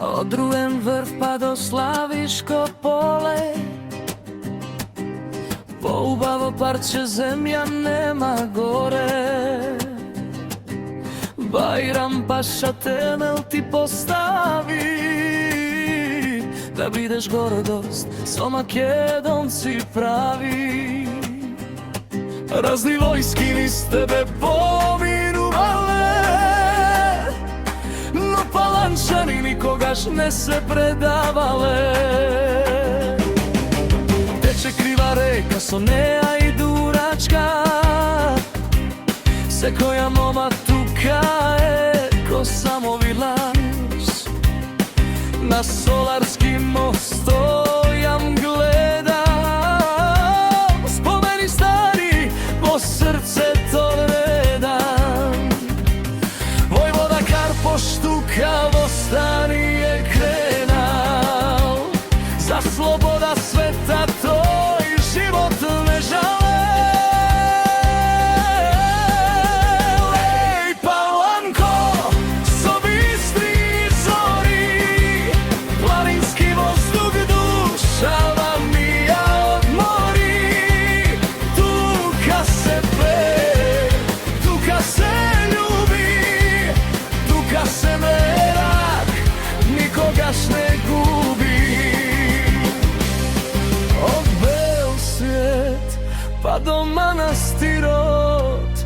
Od Rujen vrv pa do Slaviško pole, poubavo parče zemlja nema gore. Bajram paša temel ti postavi, da bideš gordost so Makedonci pravi. Razni vojski niz tebe pominuvale, no Palančani nikogaš ne se predavale. Teče kriva reka Soneja i Duračka, se koja moma tuka je ko samovilaš. Na Solarski most stojam gledam, spomeni stari po srce to redam. Vojvoda Karpo štukavo stani je krenal, za sloboda sveta to i život ne žale. Pa do manastirot,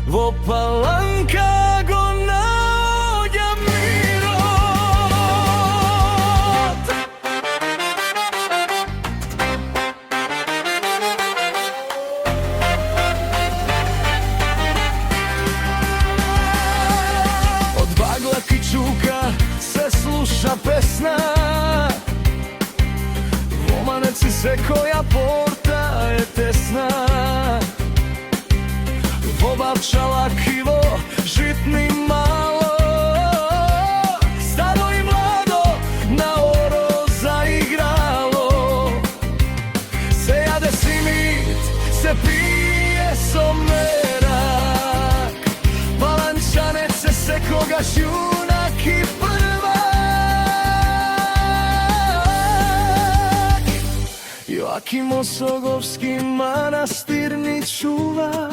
vo Palanka go naođa mirot. Od bagla kičuka se sluša pesna, Vomaneci se koja porta je tesna. Vobavčala kivo, žitni malo, staro i mlado na oro zaigralo. Se jade simit, se pije somerak, Palančanece se kogaš junak i prvak. Joakim Osogovski manastirni čuva,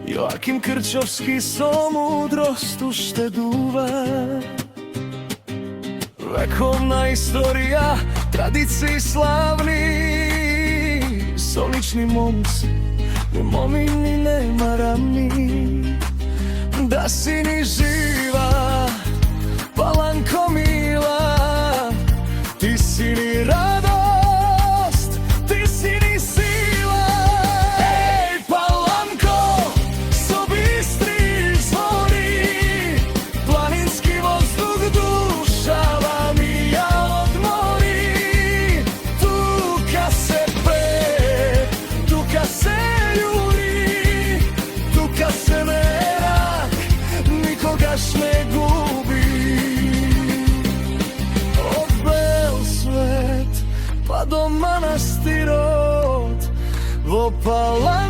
Joakim Krčovski so mudrost ušteduva. Vekovna istorija, tradiciji slavni, solični momci, ni momini nema ravni. Da si ni živa, Palanko mila, ti si ni radost, ti si ni sila. Ej, Palanko, so bistri zvoni, planinski vozduh dušava mi ja odmori. Tuka se pe, tuka se juri, tuka se merak, nikogaš ne gubi. Od Belsvet pa do manastirot, vo Palanka